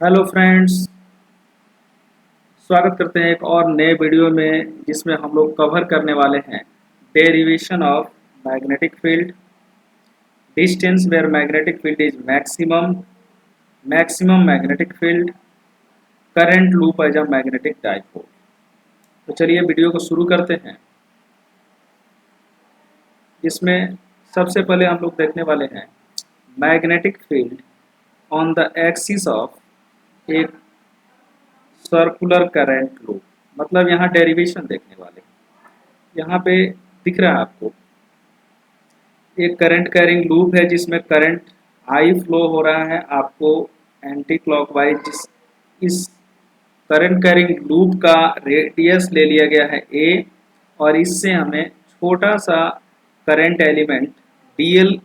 Hello friends, स्वागत करते हैं एक और नए वीडियो में जिसमें हम लोग कवर करने वाले हैं derivation of magnetic field, distance where magnetic field is maximum, maximum magnetic field, current loop as a magnetic dipole. तो चलिए वीडियो को शुरू करते हैं। जिसमें सबसे पहले हम लोग देखने वाले हैं magnetic field on the axis of एक सर्कुलर करंट लूप। मतलब यहाँ डेरिवेशन देखने वाले हैं। यहाँ पे दिख रहा है आपको एक करंट कैरिंग लूप है जिसमें करंट आई फ्लो हो रहा है आपको एंटी क्लॉकवाइज। इस करंट कैरिंग लूप का रेडियस ले लिया गया है ए, और इससे हमें छोटा सा करंट एलिमेंट डीएल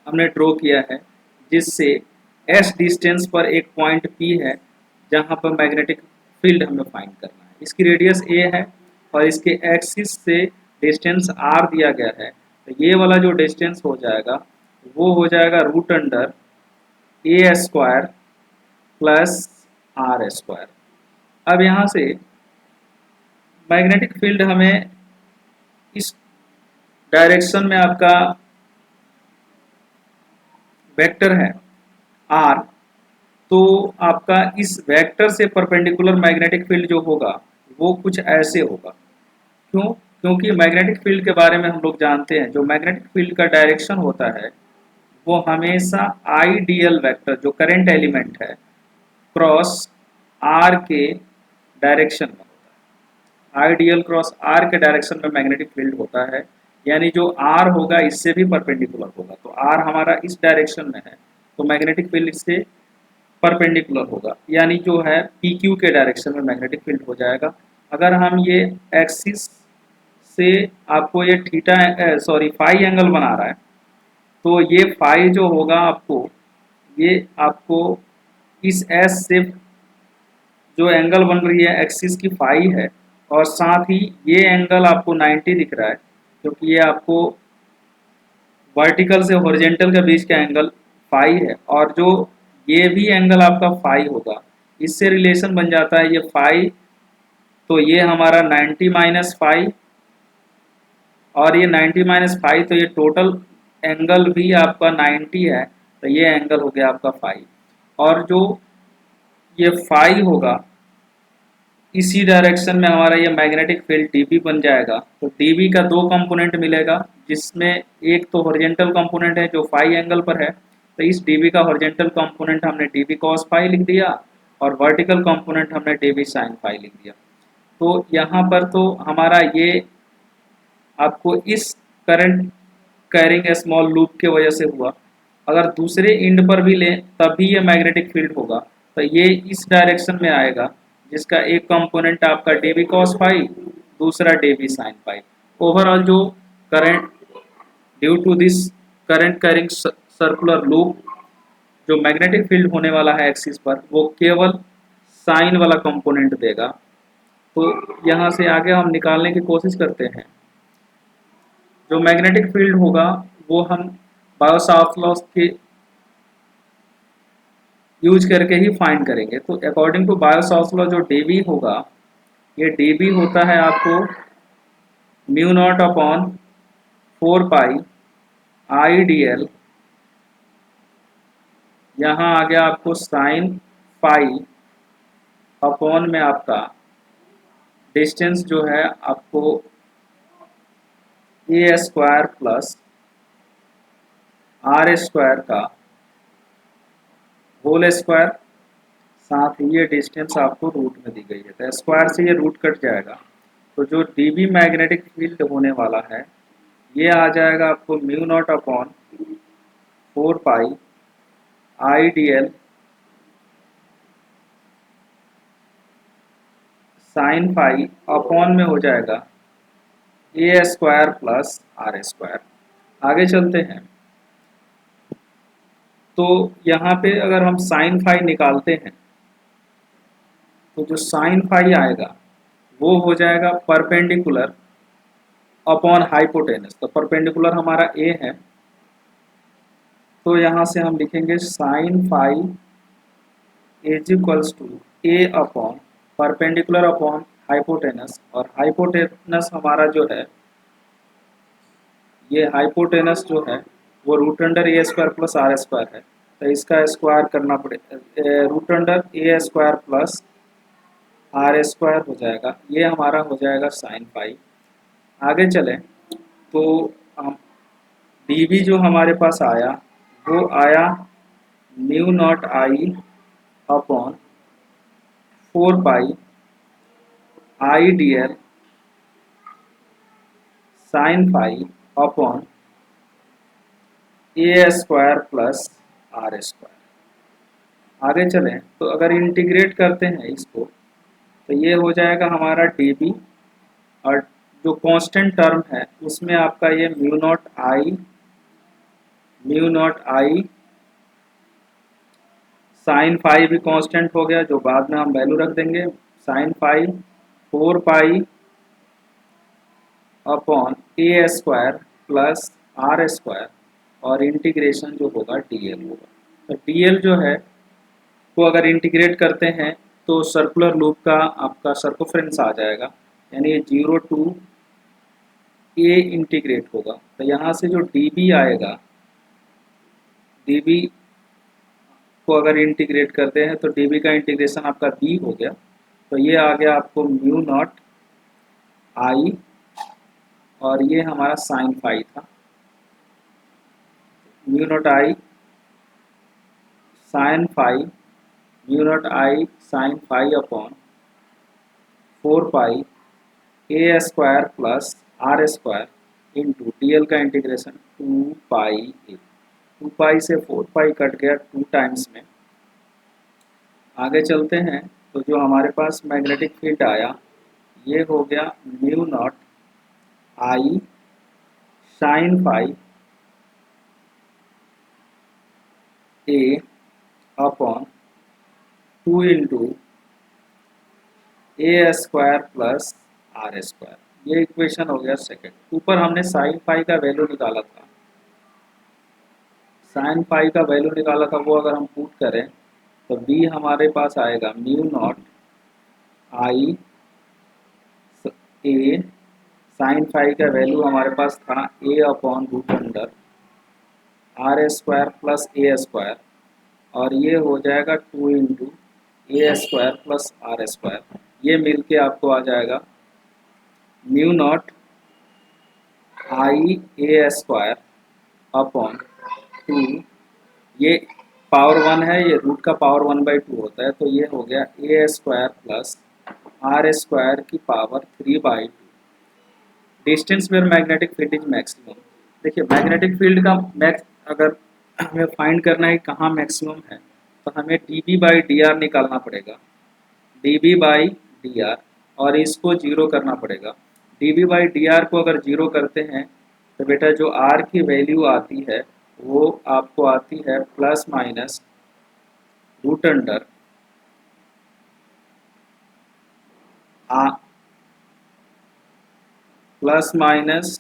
हमने ड्रॉ किया है, जिससे एस डिस्टेंस पर एक पॉइंट पी है जहां पर मैग्नेटिक फील्ड हमें फाइंड करना है। इसकी रेडियस ए है और इसके एक्सिस से डिस्टेंस आर दिया गया है। तो ये वाला जो डिस्टेंस हो जाएगा वो हो जाएगा root under A square plus R square. अब यहाँ से मैग्नेटिक फील्ड हमें इस डायरेक्शन में आपका वेक्टर है आर, तो आपका इस वेक्टर से परपेंडिकुलर मैग्नेटिक फील्ड जो होगा वो कुछ ऐसे होगा। क्यों? क्योंकि मैग्नेटिक फील्ड के बारे में हम लोग जानते हैं, जो मैग्नेटिक फील्ड का डायरेक्शन होता है वो हमेशा आइडियल वेक्टर जो करंट एलिमेंट है क्रॉस आर के डायरेक्शन में होता है। आइडियल क्रॉस आर के डायरेक्शन में मैग्नेटिक फील्ड होता है, यानी जो आर होगा इससे भी परपेंडिकुलर होगा। तो आर हमारा इस डायरेक्शन में है तो मैग्नेटिक फील्ड इससे परपेंडिकुलर होगा, यानी जो है पी क्यू के डायरेक्शन में मैग्नेटिक फील्ड हो जाएगा। अगर हम ये एक्सिस से आपको ये थीटा सॉरी फाई एंगल बना रहा है, तो ये फाई जो होगा आपको, ये आपको इस एस से जो एंगल बन रही है एक्सिस की फाई है, और साथ ही ये एंगल आपको 90 दिख रहा है क्योंकि ये आपको वर्टिकल से हॉरिजेंटल के बीच का एंगल फाई है, और जो ये भी एंगल आपका फाई होगा इससे रिलेशन बन जाता है ये फाई। तो ये हमारा 90 माइनस फाई, और ये 90 माइनस फाई, तो ये टोटल एंगल भी आपका 90 है। तो ये एंगल हो गया आपका फाई, और जो ये फाई होगा इसी डायरेक्शन में हमारा ये मैग्नेटिक फील्ड डीबी बन जाएगा। तो डीबी का दो कंपोनेंट मिलेगा, जिसमें एक तो हॉरिजेंटल कंपोनेंट है जो फाई एंगल पर है, तो इस डीबी का हॉरिजेंटल कंपोनेंट हमने डीबी कॉस फाई लिख दिया, और वर्टिकल कंपोनेंट हमने डीबी साइन फाई लिख दिया। तो यहाँ पर तो हमारा ये आपको इस करंट कैरिंग स्मॉल लूप के वजह से हुआ। अगर दूसरे एंड पर भी लें तब भी ये मैग्नेटिक फील्ड होगा, तो ये इस डायरेक्शन में आएगा, जिसका एक कंपोनेंट आपका डीबी कॉस फाई, दूसरा डीबी साइन फाई। ओवरऑल जो current due to this current carrying circular loop जो मैग्नेटिक फील्ड होने वाला है एक्सिस पर, वो केवल साइन वाला कंपोनेंट देगा। तो यहाँ से आगे हम निकालने की कोशिश करते हैं। जो मैग्नेटिक फील्ड होगा वो हम बायो-सावर्त लॉ के यूज करके ही फाइंड करेंगे। तो अकॉर्डिंग टू बायो-सावर्त लॉ जो dB होगा, ये dB होता है आपको mu naught upon 4 pi I D L. यहाँ आ गया आपको साइन पाई अपॉन में आपका डिस्टेंस जो है आपको ए स्क्वायर प्लस आर स्क्वायर का होल स्क्वायर, साथ ही ये डिस्टेंस आपको रूट में दी गई है, तो स्क्वायर से ये रूट कट जाएगा। तो जो डीबी मैग्नेटिक फील्ड होने वाला है ये आ जाएगा आपको mu naught upon 4 pi I D L sine phi upon में हो जाएगा A square plus R square. आगे चलते हैं। तो यहाँ पे अगर हम साइन फाई निकालते हैं तो जो साइन फाई आएगा वो हो जाएगा परपेंडिकुलर अपॉन हाइपोटेनस। तो परपेंडिकुलर हमारा ए है, तो यहाँ से हम लिखेंगे sine phi is equals to A upon perpendicular upon hypotenuse, और हाइपोटेनस हमारा जो है, ये हाइपोटेनस जो है वो root under A square plus R square है, तो इसका स्क्वायर करना पड़ेगा, root under A square plus R square हो जाएगा, ये हमारा हो जाएगा साइन पाई। आगे चलें तो डी बी जो हमारे पास आया वो आया mu naught I upon 4 pi I D L sine phi upon A square plus R square. आगे चलें तो अगर इंटीग्रेट करते हैं इसको तो ये हो जाएगा हमारा डी बी, और जो कांस्टेंट टर्म है उसमें आपका ये mu naught I sine phi भी कांस्टेंट हो गया, जो बाद में हम वैल्यू रख देंगे, sine phi 4 pi upon A square plus R square, और इंटीग्रेशन जो होगा डीएल होगा। तो डीएल जो है वो अगर इंटीग्रेट करते हैं तो सर्कुलर लूप का आपका सर्कमफ्रेंस आ जाएगा, यानी ये 0 टू ए इंटीग्रेट होगा। तो यहाँ से जो डी बी आएगा, डी बी को अगर इंटीग्रेट करते हैं तो डी बी का इंटीग्रेशन आपका बी हो गया, तो ये आ गया आपको म्यू नॉट आई, और ये हमारा साइन फाई था, mu naught I sine phi, mu naught I sine phi upon 4 pi A square plus R square into D L का इंटीग्रेशन 2 पाई ए। 2 पाई से 4 पाई कट गया 2 टाइम्स में। आगे चलते हैं तो जो हमारे पास मैग्नेटिक फील्ड आया ये हो गया mu naught I sine phi A upon 2 into A square plus R square, ये इक्वेशन हो गया सेकंड। ऊपर हमने साइन फाई का वैल्यू निकाला था, साइन फाई का वैल्यू निकाला था, वो अगर हम पुट करें तो बी हमारे पास आएगा mu naught I A, sine phi का वैल्यू हमारे पास था A upon root under R square plus A square, और ये हो जाएगा 2 into A square plus R square, ये मिल के आपको आ जाएगा mu naught I A square upon 2, ये पावर 1 है, ये रूट का पावर 1/2 होता है, तो ये हो गया A square plus R square की power 3/2। Distance where magnetic field is maximum. देखिए मैग्नेटिक फील्ड का मैक्स अगर हमें फाइंड करना है कहाँ मैक्सिमम है, तो हमें D B by D R निकालना पड़ेगा, D B by D R, और इसको जीरो करना पड़ेगा। D B by D R को अगर जीरो करते हैं तो बेटा जो आर की वैल्यू आती है वो आपको आती है plus minus root under plus minus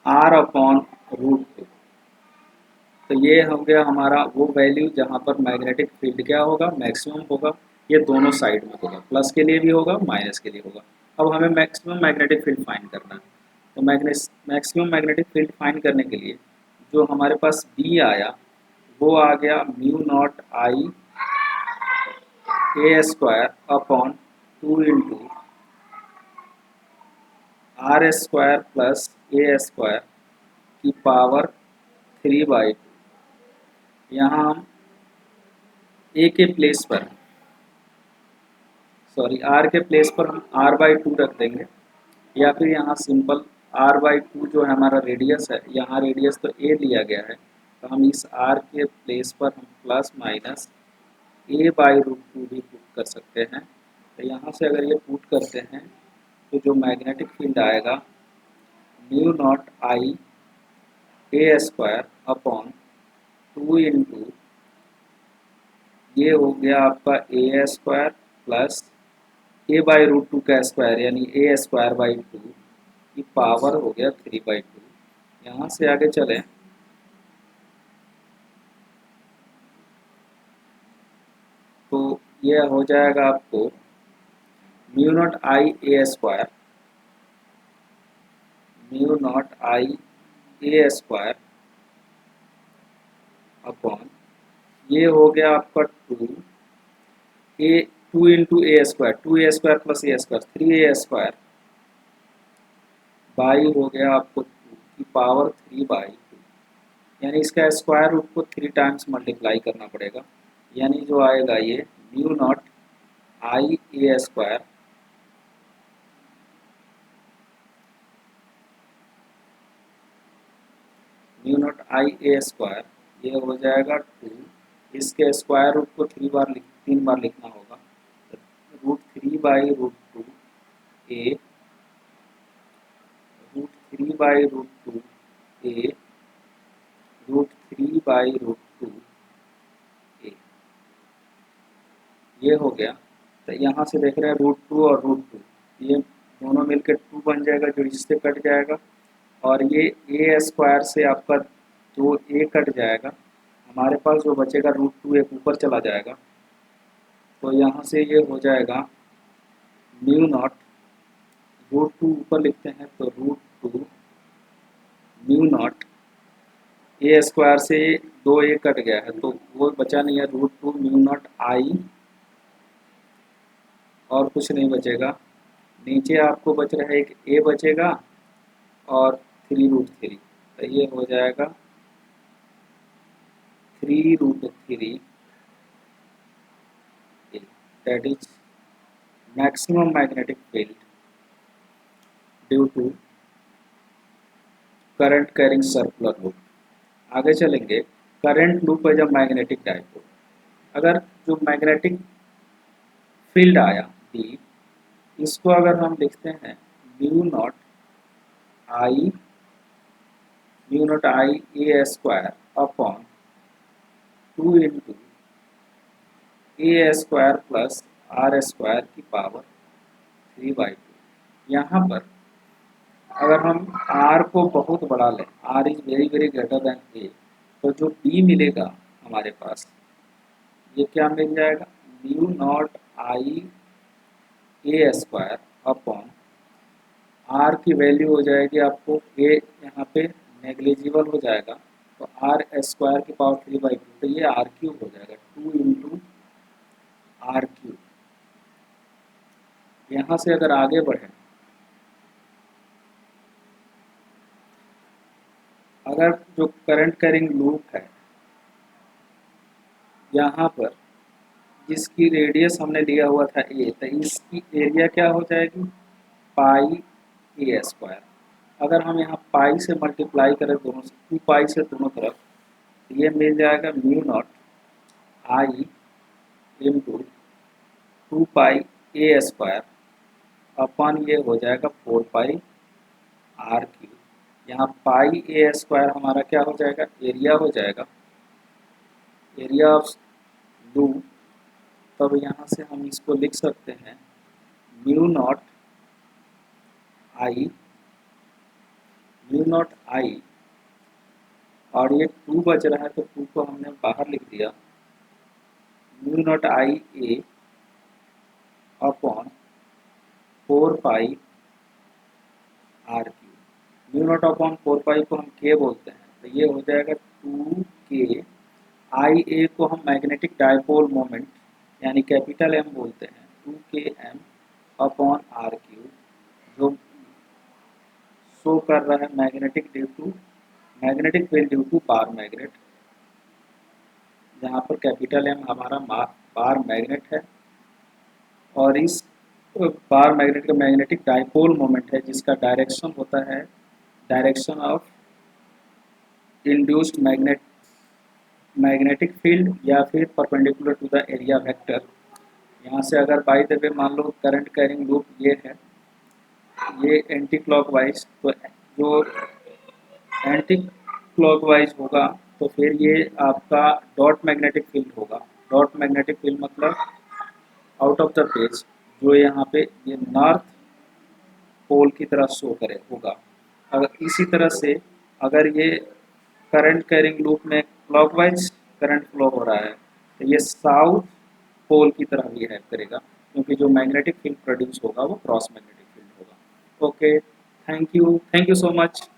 R upon root 2। तो ये हो गया हमारा वो वैल्यू जहाँ पर मैग्नेटिक फील्ड क्या होगा, मैक्सिमम होगा। ये दोनों साइड में होगा, प्लस के लिए भी होगा माइनस के लिए होगा। अब हमें मैक्सिमम मैग्नेटिक फील्ड फाइंड करना है, तो मैक्सिमम मैग्नेटिक फील्ड फाइंड करने के लिए जो हमारे पास बी आया वो आ गया mu naught I A square upon 2 into R square plus A square की पावर 3/2। यहाँ हम ए के प्लेस पर आर के प्लेस पर हम r/2 रख देंगे, या फिर यहाँ सिंपल r/2 जो है हमारा रेडियस है, यहाँ रेडियस तो a लिया गया है, तो हम इस r के प्लेस पर हम प्लस माइनस a/√2 भी पुट कर सकते हैं। तो यहाँ से अगर ये पुट करते हैं तो जो मैग्नेटिक फील्ड आएगा mu naught I A square upon 2 into ये हो गया आपका ए स्क्वायर प्लस a/√2 का स्क्वायर यानी ए स्क्वायर बाई 2 की पावर हो गया 3/2। यहाँ से आगे चलें तो ये हो जाएगा आपको mu naught I A square, mu naught I A square upon, ये हो गया आपका two into A square, two A square plus A square, three A square by हो गया आपको टू की पावर थ्री बाई टू, यानी इसका स्क्वायर रूट को थ्री टाइम्स मल्टीप्लाई करना पड़ेगा, यानी जो आएगा ये mu naught I A square mu naught I A square, ये हो जाएगा टू, इसके स्क्वायर रूट को तीन बार लिखना होगा, root three by root two A, root three by root two A, root three by root two A, ये हो गया। तो यहाँ से देख रहे हैं रूट टू और रूट टू, ये दोनों मिलकर टू बन जाएगा जो इससे कट जाएगा, और ये ए स्क्वायर से आपका दो ए कट जाएगा, हमारे पास जो बचेगा रूट टू एक ऊपर चला जाएगा, तो यहाँ से ये हो जाएगा म्यू नॉट, रूट टू ऊपर लिखते हैं तो root two mu naught A square से दो ए कट गया है तो वो बचा नहीं है, रूट टू म्यू नॉट आई, और कुछ नहीं बचेगा, नीचे आपको बच रहा है एक ए बचेगा और थ्री रूट थ्री, तो ये हो जाएगा three root three A, that is maximum magnetic field due to current carrying circular loop. आगे चलेंगे, current loop as a magnetic डाइपोल। अगर जो मैग्नेटिक फील्ड आया बी, इसको अगर हम देखते हैं mu naught I, mu naught I A square upon two into A square plus R square की पावर थ्री बाई टू। यहाँ पर अगर हम r को बहुत बड़ा लें, r is very very greater than a, तो जो b मिलेगा हमारे पास, ये क्या मिल जाएगा, mu naught I A square upon r की वैल्यू हो जाएगी आपको a, यहाँ पे नेग्लिजिबल हो जाएगा, तो आर स्क्वायर की पावर थ्री बाई टू, तो ये आर क्यूब हो जाएगा, टू इंटू आर क्यूब। यहाँ से अगर आगे बढ़े, अगर जो करंट कैरिंग लूप है यहाँ पर जिसकी रेडियस हमने लिया हुआ था ए, तो इसकी एरिया क्या हो जाएगी, पाई ए स्क्वायर। अगर हम यहाँ पाई से मल्टीप्लाई करें दोनों से, टू पाई से दोनों तरफ, तो ये मिल जाएगा mu naught I into two pi A square upon, ये हो जाएगा फोर पाई आर क्यूब। यहाँ पाई ए स्क्वायर हमारा क्या हो जाएगा, एरिया हो जाएगा, एरिया ऑफ लूप। तब यहाँ से हम इसको लिख सकते हैं mu naught I, mu naught आई, और ये टू बच रहा है तो टू को हमने बाहर लिख दिया, mu naught I A upon four pi R cube. Mu naught upon four pi को हम के बोलते हैं, तो ये हो जाएगा टू के, आई ए को हम मैग्नेटिक डाइपोल मोमेंट यानी कैपिटल एम बोलते हैं, two K M upon R cube, जो शो कर रहा है magnetic due to magnetic field due to bar magnet, जहाँ पर कैपिटल एम हमारा बार मैग्नेट है, और इस बार मैग्नेट का मैग्नेटिक डाइपोल मोमेंट है जिसका डायरेक्शन होता है direction of induced magnetic field या फिर perpendicular to the area vector. यहाँ से अगर बाई द वे मान लो करंट कैरिंग लूप ये है, ये एंटी क्लॉकवाइज, तो जो एंटी क्लॉकवाइज होगा तो फिर ये आपका डॉट मैग्नेटिक फील्ड होगा। डॉट मैग्नेटिक फील्ड मतलब आउट ऑफ द पेज, जो यहाँ पे ये नॉर्थ पोल की तरह शो करे होगा। अगर इसी तरह से अगर ये करंट कैरिंग लूप में क्लॉकवाइज करंट फ्लो हो रहा है, तो ये साउथ पोल की तरह भी हेल्प करेगा, क्योंकि जो मैग्नेटिक फील्ड प्रोड्यूस होगा वो क्रॉस मैग्नेटिक फील्ड होगा। Okay, thank you so much.